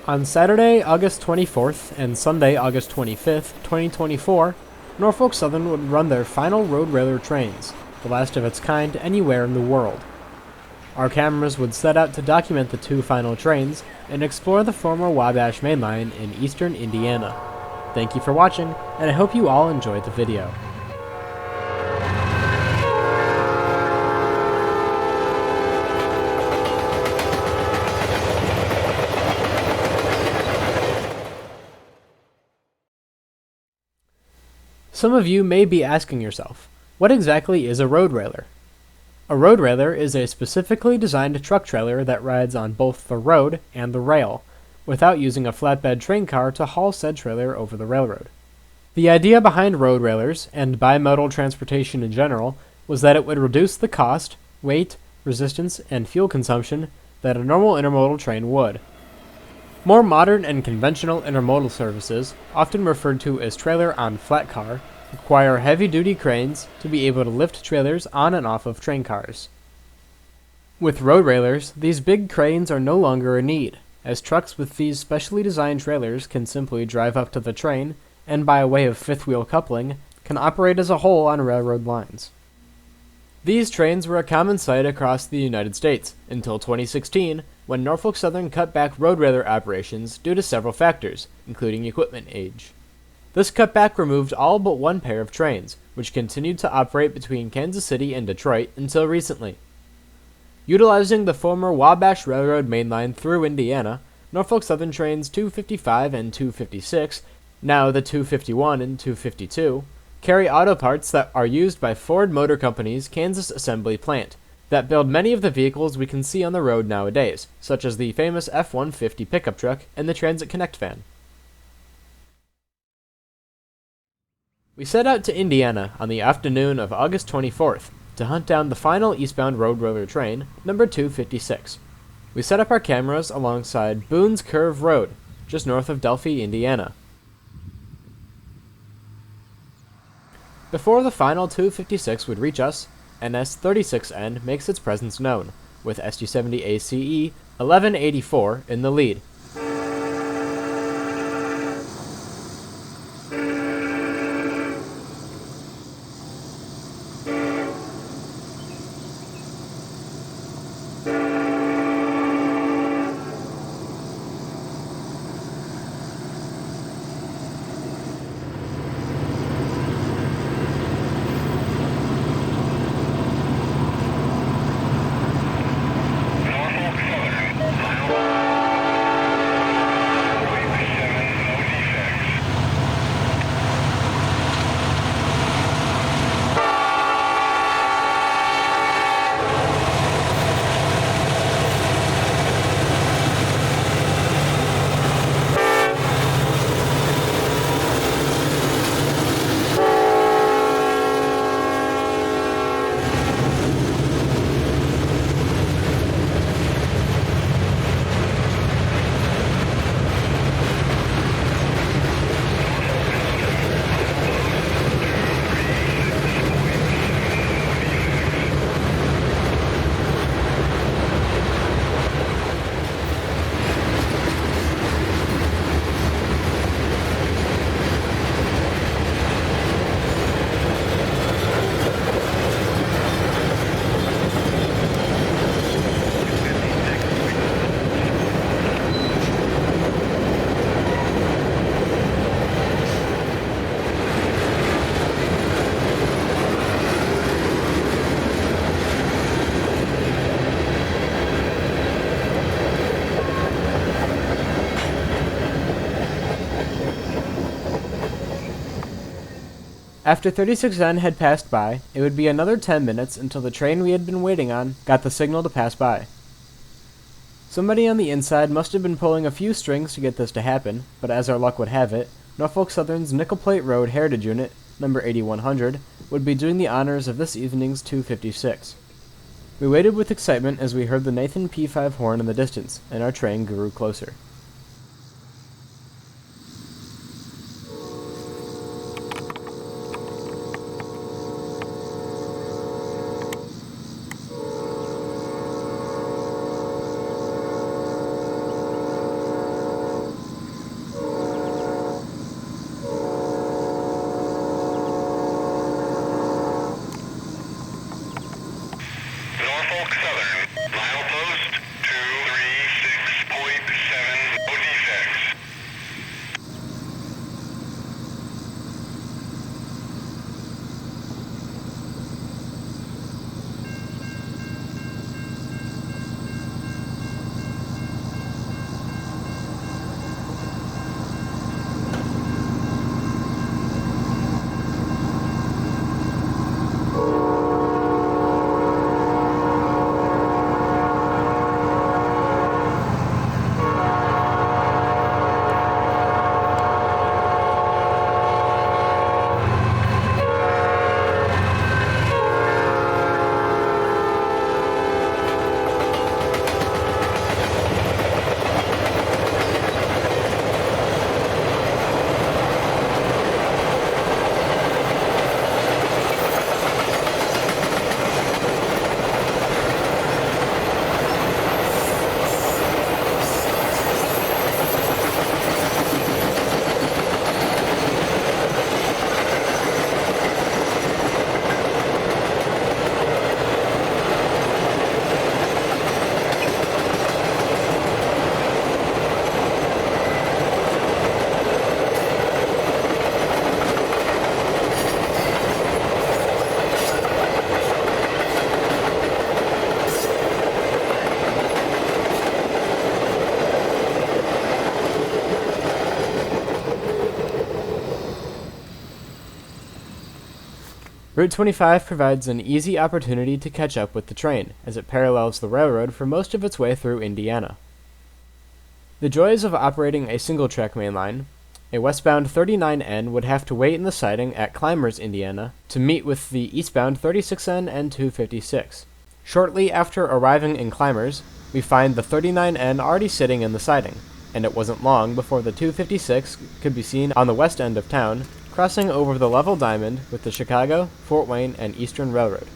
On Saturday, August 24th and Sunday, August 25th, 2024, Norfolk Southern would run their final Roadrailer trains, the last of its kind anywhere in the world. Our cameras would set out to document the two final trains and explore the former Wabash Main Line in eastern Indiana. Thank you for watching, and I hope you all enjoyed the video. Some of you may be asking yourself, what exactly is a roadrailer? A roadrailer is a specifically designed truck trailer that rides on both the road and the rail, without using a flatbed train car to haul said trailer over the railroad. The idea behind roadrailers, and bimodal transportation in general, was that it would reduce the cost, weight, resistance, and fuel consumption that a normal intermodal train would. More modern and conventional intermodal services, often referred to as trailer on flat car, require heavy-duty cranes to be able to lift trailers on and off of train cars. With roadrailers, these big cranes are no longer a need, as trucks with these specially designed trailers can simply drive up to the train and, by way of fifth-wheel coupling, can operate as a whole on railroad lines. These trains were a common sight across the United States until 2016, when Norfolk Southern cut back roadrailer operations due to several factors, including equipment age. This cutback removed all but one pair of trains, which continued to operate between Kansas City and Detroit until recently. Utilizing the former Wabash Railroad mainline through Indiana, Norfolk Southern trains 255 and 256, now the 251 and 252, carry auto parts that are used by Ford Motor Company's Kansas assembly plant, that build many of the vehicles we can see on the road nowadays, such as the famous F-150 pickup truck and the Transit Connect van. We set out to Indiana on the afternoon of August 24th to hunt down the final eastbound Roadrailer train, number 256. We set up our cameras alongside Boone's Curve Road, just north of Delphi, Indiana. Before the final 256 would reach us, NS-36N makes its presence known, with ST-70 ACE 1184 in the lead. After 36N had passed by, it would be another 10 minutes until the train we had been waiting on got the signal to pass by. Somebody on the inside must have been pulling a few strings to get this to happen, but as our luck would have it, Norfolk Southern's Nickel Plate Road Heritage Unit, number 8100, would be doing the honors of this evening's 256. We waited with excitement as we heard the Nathan P5 horn in the distance, and our train grew closer. Norfolk Southern, milepost 236.7, no defects. Route 25 provides an easy opportunity to catch up with the train, as it parallels the railroad for most of its way through Indiana. The joys of operating a single-track main line: a westbound 39N would have to wait in the siding at Clymers, Indiana, to meet with the eastbound 36N and 256. Shortly after arriving in Clymers, we find the 39N already sitting in the siding, and it wasn't long before the 256 could be seen on the west end of town, crossing over the level diamond with the Chicago, Fort Wayne, and Eastern Railroad.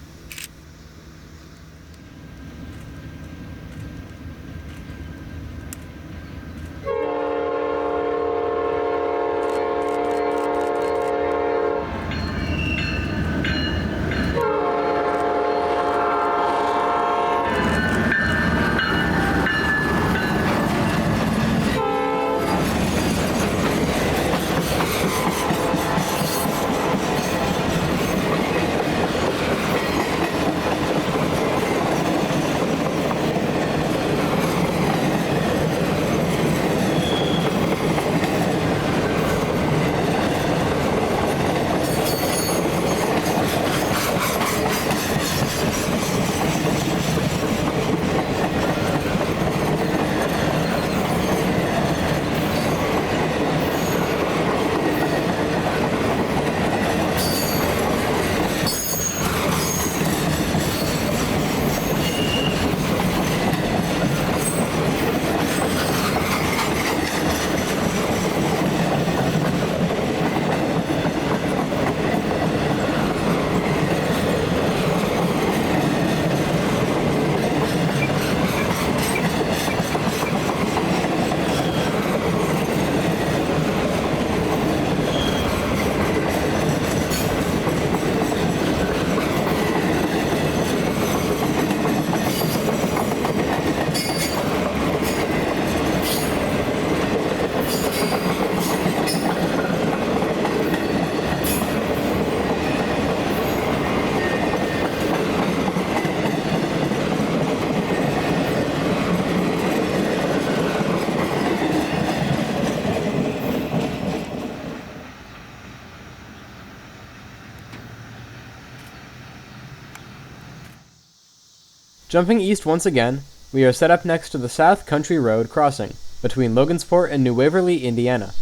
Jumping east once again, we are set up next to the South Country Road crossing, between Logansport and New Waverly, Indiana.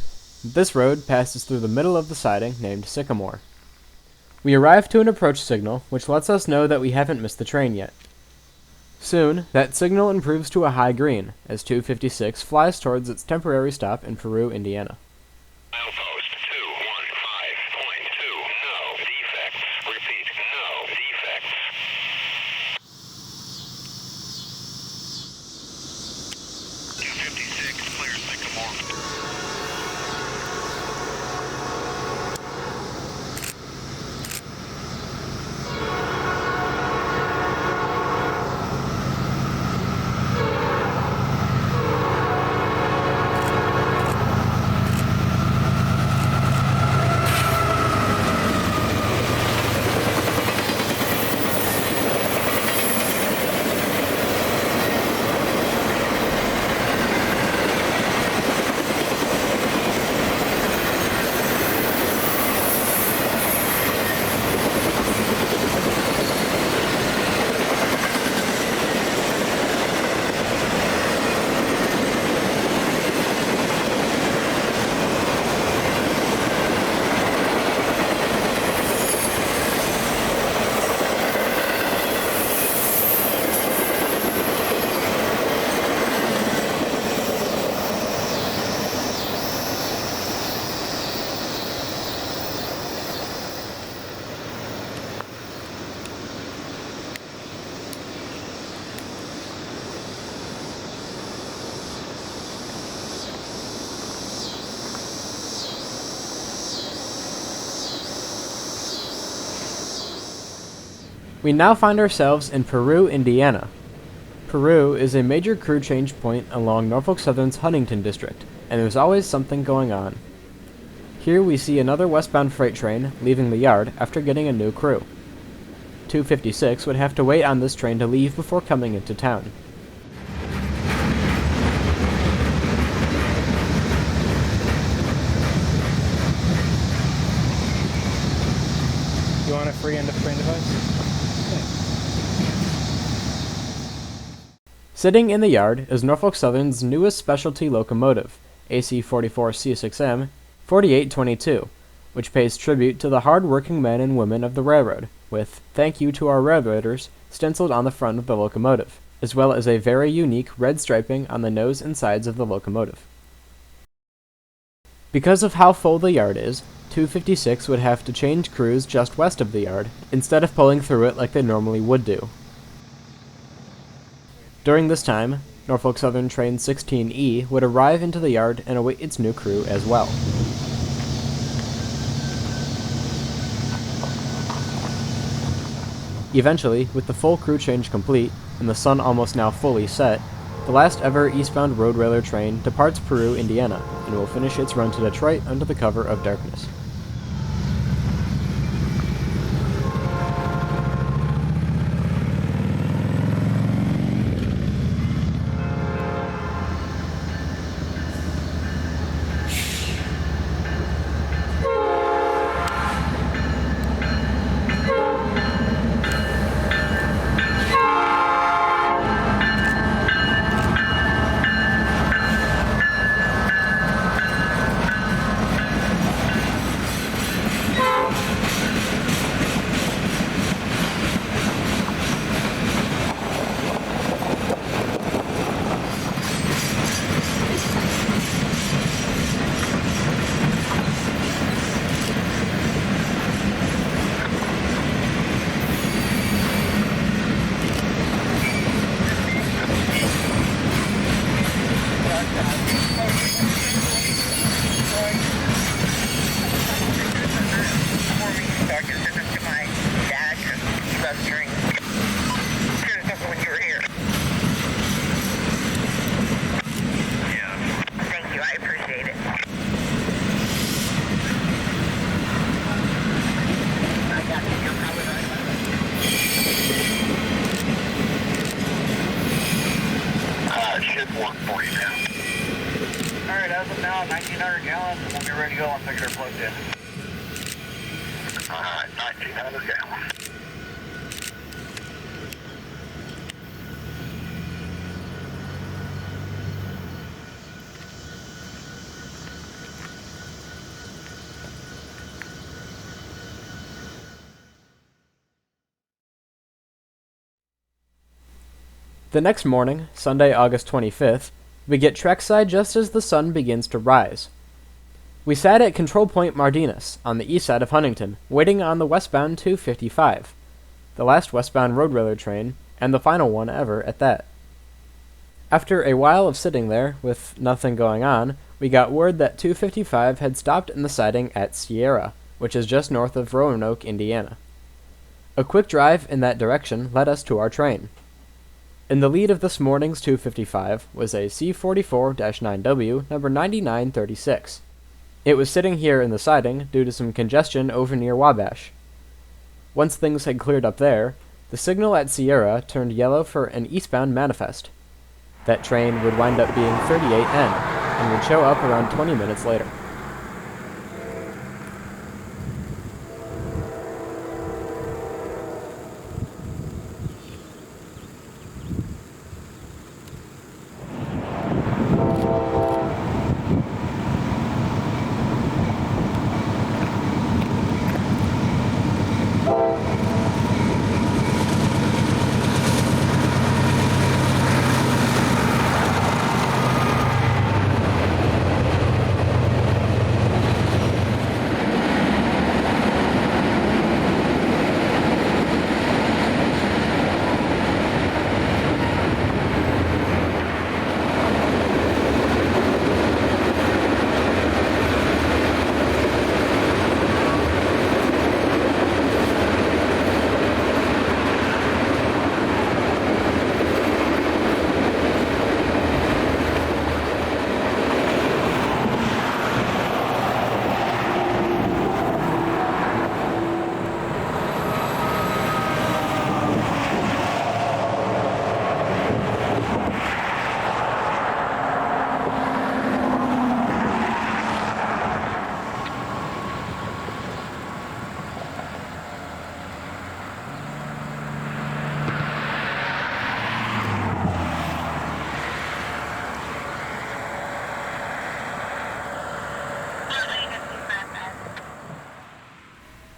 This road passes through the middle of the siding, named Sycamore. We arrive to an approach signal, which lets us know that we haven't missed the train yet. Soon, that signal improves to a high green, as 256 flies towards its temporary stop in Peru, Indiana. Milepost 215.2, no defects. Repeat, no defects. Clear Sycamore. We now find ourselves in Peru, Indiana. Peru is a major crew change point along Norfolk Southern's Huntington district, and there's always something going on. Here we see another westbound freight train leaving the yard after getting a new crew. 256 would have to wait on this train to leave before coming into town. You want a free end of train device? Sitting in the yard is Norfolk Southern's newest specialty locomotive, AC-44C6M 4822, which pays tribute to the hard-working men and women of the railroad, with "Thank you to our railroaders" stenciled on the front of the locomotive, as well as a very unique red striping on the nose and sides of the locomotive. Because of how full the yard is, 256 would have to change crews just west of the yard, instead of pulling through it like they normally would do. During this time, Norfolk Southern Train 16E would arrive into the yard and await its new crew as well. Eventually, with the full crew change complete, and the sun almost now fully set, the last ever eastbound Roadrailer train departs Peru, Indiana, and will finish its run to Detroit under the cover of darkness. Ship 140 now. Alright, as of now, 1,900 gallons, and we'll be ready to go once I get her plugged in. Alright, 1,900 gallons. The next morning, Sunday, August 25th, we get trackside just as the sun begins to rise. We sat at Control Point Martinez, on the east side of Huntington, waiting on the westbound 255, the last westbound Roadrailer train, and the final one ever at that. After a while of sitting there, with nothing going on, we got word that 255 had stopped in the siding at Sierra, which is just north of Roanoke, Indiana. A quick drive in that direction led us to our train. In the lead of this morning's 255 was a C44-9W number 9936. It was sitting here in the siding due to some congestion over near Wabash. Once things had cleared up there, the signal at Sierra turned yellow for an eastbound manifest. That train would wind up being 38N and would show up around 20 minutes later.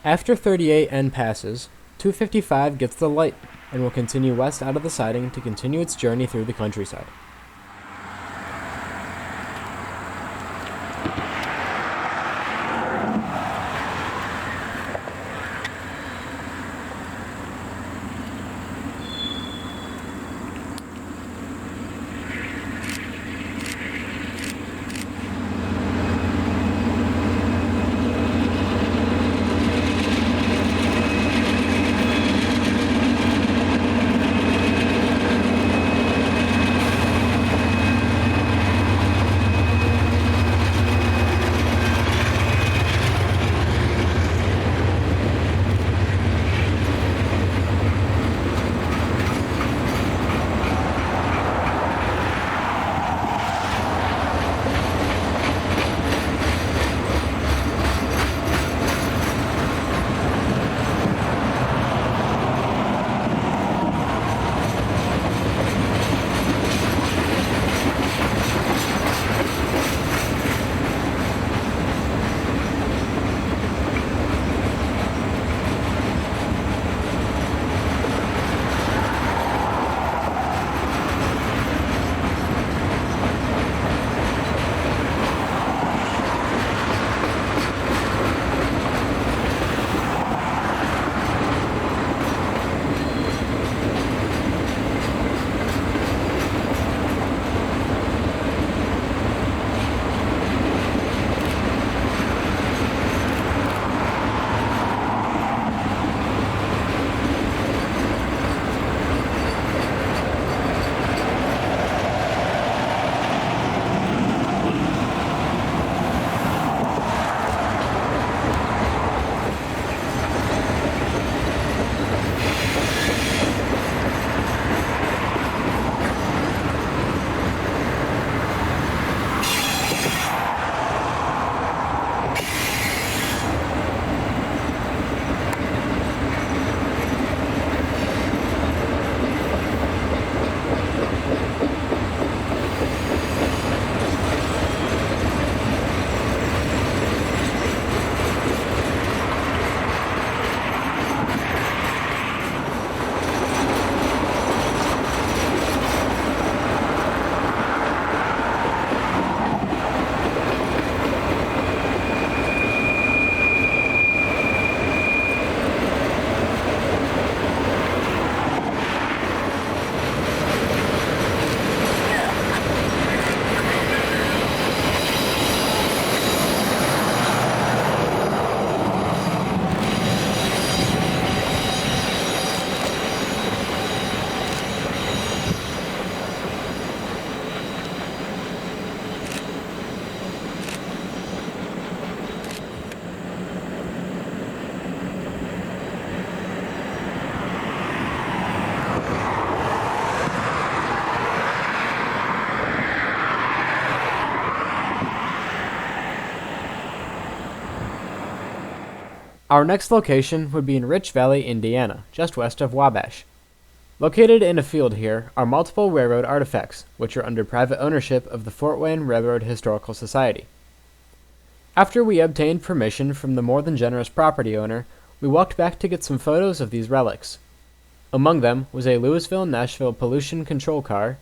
After 38N passes, 255 gets the light and will continue west out of the siding to continue its journey through the countryside. Our next location would be in Rich Valley, Indiana, just west of Wabash. Located in a field here are multiple railroad artifacts, which are under private ownership of the Fort Wayne Railroad Historical Society. After we obtained permission from the more than generous property owner, we walked back to get some photos of these relics. Among them was a Louisville-Nashville pollution control car,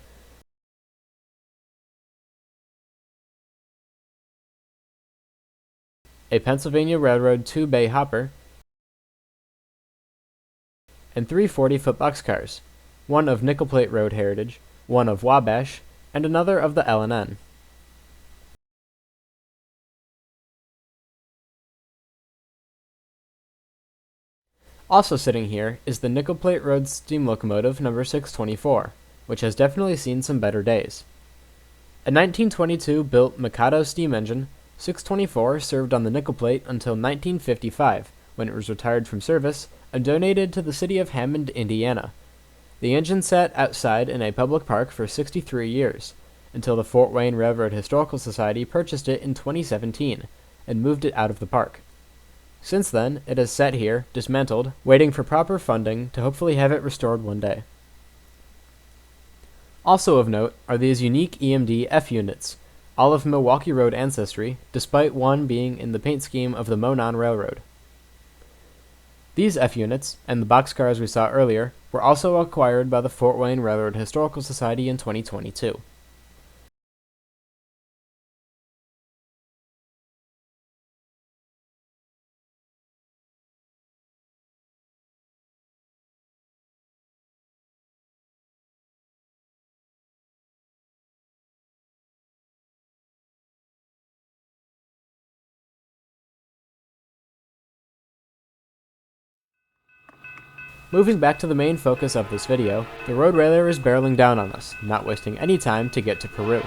a Pennsylvania Railroad 2-bay hopper, and 3 40-foot boxcars, one of nickel plate road heritage, one of Wabash, and another of the L&N. Also sitting here is the nickel plate road steam locomotive number 624, which has definitely seen some better days. A 1922 built Mikado steam engine, 624 served on the nickel plate until 1955, when it was retired from service and donated to the city of Hammond, Indiana. The engine sat outside in a public park for 63 years, until the Fort Wayne Railroad Historical Society purchased it in 2017 and moved it out of the park. Since then, it has sat here, dismantled, waiting for proper funding to hopefully have it restored one day. Also of note are these unique EMD F units, all of Milwaukee Road ancestry, despite one being in the paint scheme of the Monon Railroad. These F units, and the boxcars we saw earlier, were also acquired by the Fort Wayne Railroad Historical Society in 2022. Moving back to the main focus of this video, the Roadrailer is barreling down on us, not wasting any time to get to Peru.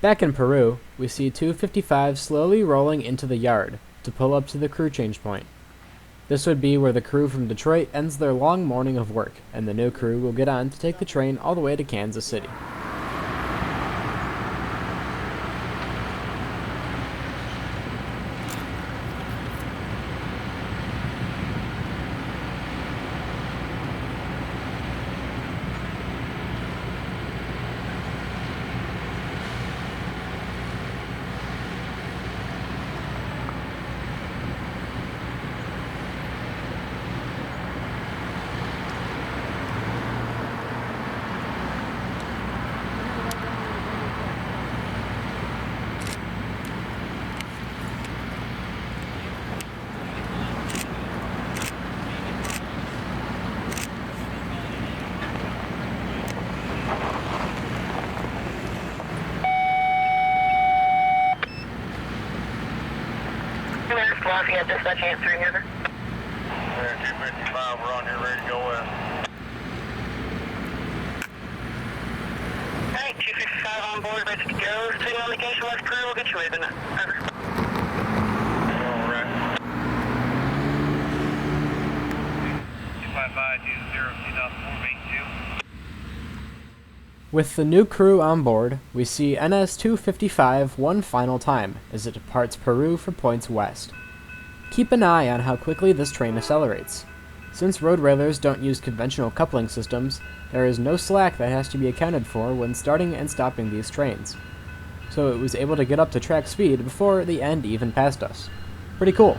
Back in Peru, we see 255 slowly rolling into the yard to pull up to the crew change point. This would be where the crew from Detroit ends their long morning of work, and the new crew will get on to take the train all the way to Kansas City. Lafayette, dispatch answer here. Yeah, 255, we're on here ready to go west. Hey, 255 on board, ready to go. Signal indication west crew, we'll get you leaving. Over. All right. 255, 20, With the new crew on board, we see NS-255 one final time as it departs Peru for points west. Keep an eye on how quickly this train accelerates. Since Roadrailers don't use conventional coupling systems, there is no slack that has to be accounted for when starting and stopping these trains. So it was able to get up to track speed before the end even passed us. Pretty cool.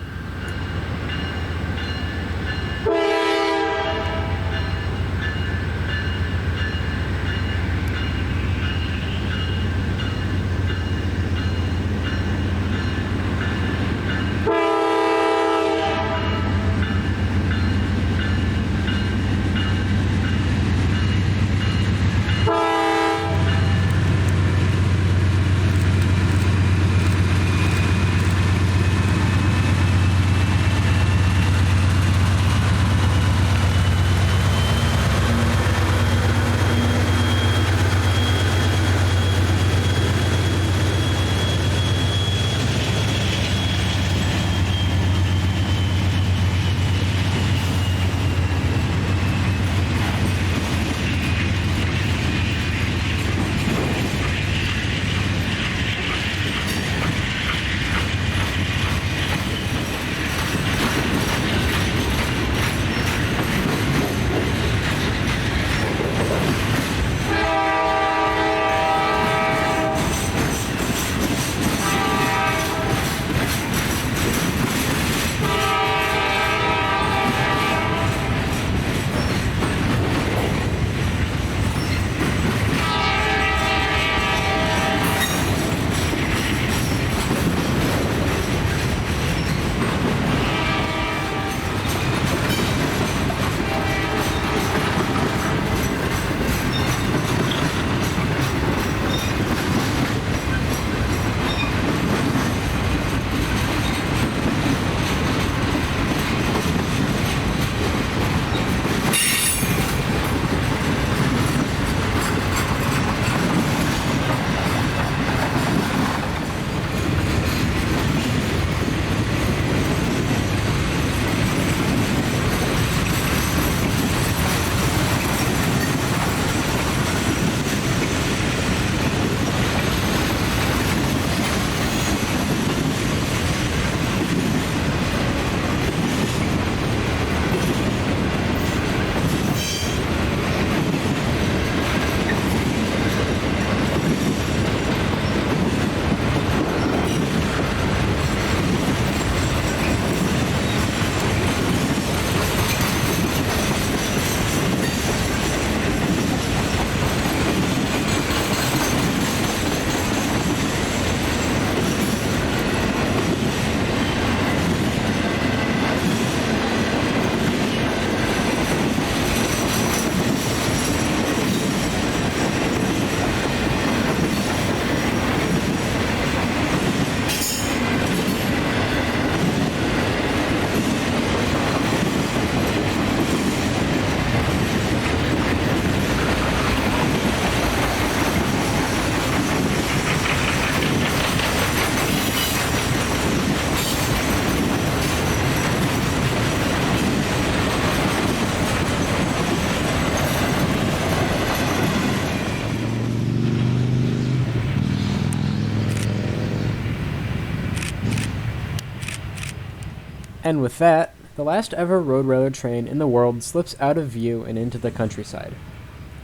And with that, the last ever Roadrailer train in the world slips out of view and into the countryside.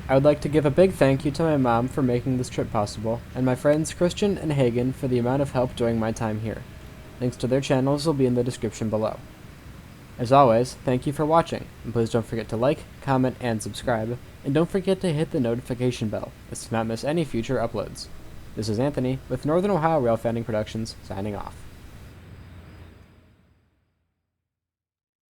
I would like to give a big thank you to my mom for making this trip possible, and my friends Christian and Hagan for the amount of help during my time here. Links to their channels will be in the description below. As always, thank you for watching, and please don't forget to like, comment, and subscribe, and don't forget to hit the notification bell to not miss any future uploads. This is Anthony with Northern Ohio Rail Fanning Productions, signing off.